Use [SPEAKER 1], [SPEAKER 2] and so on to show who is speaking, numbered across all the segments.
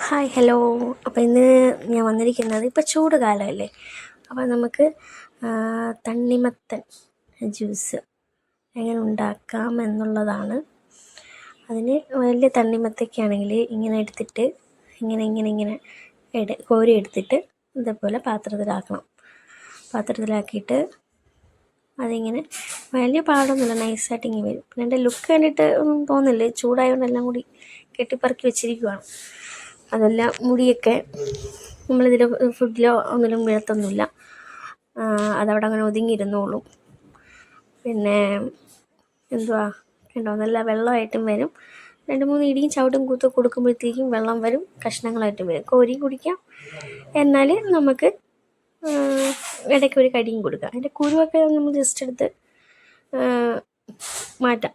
[SPEAKER 1] Hi hello. അപ്പോൾ ഇന്ന് ഞാൻ വന്നിരിക്കുന്നത്, ഇപ്പോൾ ചൂട് കാലമല്ലേ, അപ്പോൾ നമുക്ക് തണ്ണിമത്തൻ ജ്യൂസ് എങ്ങനെ ഉണ്ടാക്കാം എന്നുള്ളതാണ്. അതിന് വലിയ തണ്ണിമത്തയ്ക്കാണെങ്കിൽ ഇങ്ങനെ എടുത്തിട്ട് ഇങ്ങനെ കോരി എടുത്തിട്ട് ഇതേപോലെ പാത്രത്തിലാക്കിയിട്ട് അതിങ്ങനെ വലിയ പാടൊന്നുമില്ല, നൈസായിട്ട് ഇങ്ങനെ വരും. പിന്നെ എൻ്റെ ലുക്ക് കണ്ടിട്ട് ഒന്നും തോന്നില്ല, ചൂടായതുകൊണ്ട് എല്ലാം കൂടി കെട്ടിപ്പറക്കി വെച്ചിരിക്കുവാണ്. അതെല്ലാം മുടിയൊക്കെ നമ്മളിതിൽ ഫുഡിലോ ഒന്നിലും വീഴത്തൊന്നുമില്ല, അതവിടെ അങ്ങനെ ഒതുങ്ങിയിരുന്നോളും. പിന്നെ എന്തുവാ കണ്ടോ, നല്ല വെള്ളമായിട്ടും വരും. 2-3 ഇടിയും ചവിട്ടും കൂത്തും കൊടുക്കുമ്പോഴത്തേക്കും വെള്ളം വരും, കഷ്ണങ്ങളായിട്ടും വരും. കോരിയും കുടിക്കാം, എന്നാൽ നമുക്ക് ഇടയ്ക്ക് ഒരു കടിയും കൊടുക്കാം. അതിൻ്റെ കുരുവൊക്കെ നമ്മൾ ജസ്റ്റ് എടുത്ത് മാറ്റാം,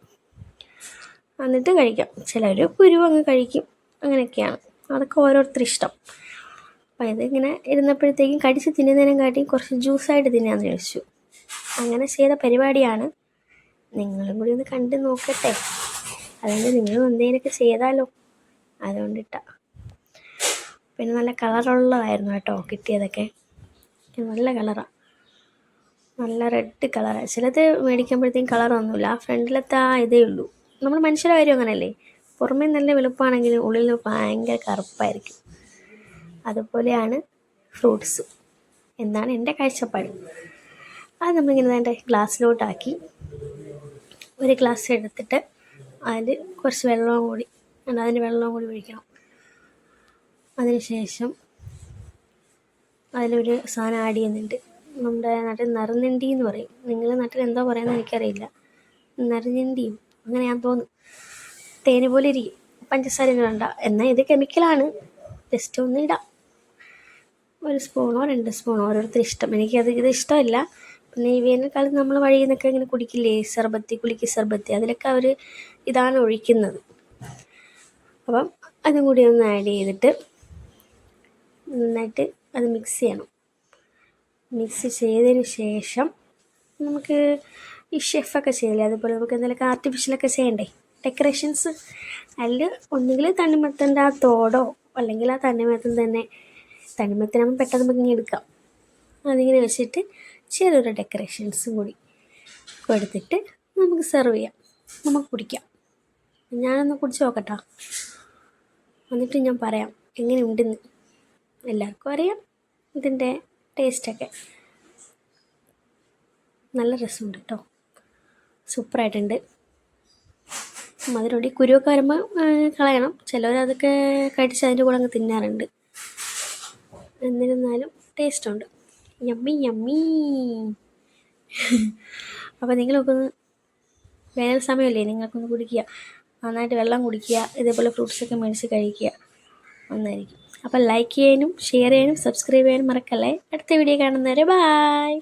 [SPEAKER 1] എന്നിട്ട് കഴിക്കാം. ചിലർ കുരുവ് അങ്ങ് കഴിക്കും, അങ്ങനെയൊക്കെയാണ്. അതൊക്കെ ഓരോരുത്തർ ഇഷ്ടം. അപ്പോൾ ഇതിങ്ങനെ ഇരുന്നപ്പോഴത്തേക്കും കടിച്ച് തിന്നുന്നതിനെക്കാട്ടി കുറച്ച് ജ്യൂസായിട്ട് തിന്നാമെന്ന് ചോദിച്ചു. അങ്ങനെ ചെയ്ത പരിപാടിയാണ്. നിങ്ങളും കൂടി ഒന്ന് കണ്ട് നോക്കട്ടെ, അതുകൊണ്ട് നിങ്ങളും എന്തെങ്കിലുമൊക്കെ ചെയ്താലോ, അതുകൊണ്ടിട്ടാണ്. പിന്നെ നല്ല കളറുള്ളതായിരുന്നു കേട്ടോ കിട്ടിയതൊക്കെ, നല്ല കളറാണ്, നല്ല റെഡ് കളറാണ്. ചിലത് മേടിക്കുമ്പോഴത്തേക്കും കളറൊന്നുമില്ല, ആ ഫ്രണ്ടിലത്തെ ആ ഇതേ ഉള്ളൂ. നമ്മൾ മനുഷ്യരുടെ കാര്യം അങ്ങനെയല്ലേ, പുറമേ നല്ല വെളുപ്പാണെങ്കിലും ഉള്ളിൽ ഭയങ്കര കറുപ്പായിരിക്കും. അതുപോലെയാണ് ഫ്രൂട്ട്സ് എന്നാണ് എൻ്റെ കാഴ്ചപ്പാട്. അത് നമ്മളിങ്ങനെ അതിൻ്റെ ഗ്ലാസ്സിലോട്ടാക്കി, ഒരു ഗ്ലാസ് എടുത്തിട്ട് അതിൽ കുറച്ച് വെള്ളവും കൂടി ഒഴിക്കണം. അതിനുശേഷം അതിലൊരു സാധനം ആഡ് ചെയ്യുന്നുണ്ട്. നമ്മുടെ നാട്ടിൽ നറുനണ്ടി എന്ന് പറയും, നിങ്ങളുടെ നാട്ടിൽ എന്താ പറയുന്നത് എനിക്കറിയില്ല. നറുനണ്ടിയും അങ്ങനെയാണെന്ന് തോന്നുന്നു. തേന് പോലെ ഇരിക്കും, പഞ്ചസാര വേണ്ട, എന്നാൽ ഇത് കെമിക്കലാണ്. ജസ്റ്റ് ഒന്ന് ഇടാം, 1 സ്പൂണോ 2 സ്പൂണോ ഓരോരുത്തർ ഇഷ്ടം. ഇത് ഇഷ്ടമല്ല. പിന്നെ ഈ വേനൽക്കാലത്ത് നമ്മൾ വഴിയിൽ നിന്നൊക്കെ ഇങ്ങനെ കുടിക്കില്ലേ കുലുക്കി സർബത്തി, അതിലൊക്കെ അവർ ഇതാണ് ഒഴിക്കുന്നത്. അപ്പം അതും കൂടി ഒന്ന് ആഡ് ചെയ്തിട്ട് നന്നായിട്ട് അത് മിക്സ് ചെയ്യണം. മിക്സ് ചെയ്തതിന് ശേഷം നമുക്ക് ഈ ഷെഫൊക്കെ ചെയ്യില്ലേ, അതുപോലെ നമുക്ക് എന്തെങ്കിലുമൊക്കെ ആർട്ടിഫിഷ്യലൊക്കെ ചെയ്യണ്ടേ, ഡെക്കറേഷൻസ്. അതിൽ ഒന്നുകിൽ തണ്ണിമത്തൻ്റെ ആ തോടോ അല്ലെങ്കിൽ ആ തണ്ണിമത്തനാകുമ്പോൾ പെട്ടെന്ന് നമുക്ക് ഇങ്ങനെ എടുക്കാം. അതിങ്ങനെ വെച്ചിട്ട് ചെറിയൊരു ഡെക്കറേഷൻസും കൂടി കൊടുത്തിട്ട് നമുക്ക് സെർവ് ചെയ്യാം, നമുക്ക് കുടിക്കാം. ഞാനൊന്ന് കുടിച്ച് നോക്കട്ടോ, എന്നിട്ട് ഞാൻ പറയാം എങ്ങനെയുണ്ടെന്ന്. എല്ലാവർക്കും അറിയാം ഇതിൻ്റെ ടേസ്റ്റൊക്കെ, നല്ല രസമുണ്ട് കേട്ടോ, സൂപ്പറായിട്ടുണ്ട്. മധുരമുണ്ട്. കുരുവൊക്കെ വരുമ്പോൾ കളയണം, ചിലവരതൊക്കെ കടിച്ച് അതിൻ്റെ കൂടെ അങ്ങ് തിന്നാറുണ്ട്. എന്നിരുന്നാലും ടേസ്റ്റുണ്ട്, യമ്മി. അപ്പോൾ നിങ്ങളൊക്കെ ഒന്ന്, വേനൽ സമയമല്ലേ, നിങ്ങൾക്കൊന്ന് കുടിക്കുക, നന്നായിട്ട് വെള്ളം കുടിക്കുക, ഇതേപോലെ ഫ്രൂട്ട്സൊക്കെ മേടിച്ച് കഴിക്കുക, ഒന്നായിരിക്കും. അപ്പോൾ ലൈക്ക് ചെയ്യാനും ഷെയർ ചെയ്യാനും സബ്സ്ക്രൈബ് ചെയ്യാനും മറക്കല്ലേ. അടുത്ത വീഡിയോ കാണുന്നവരെ ബൈ.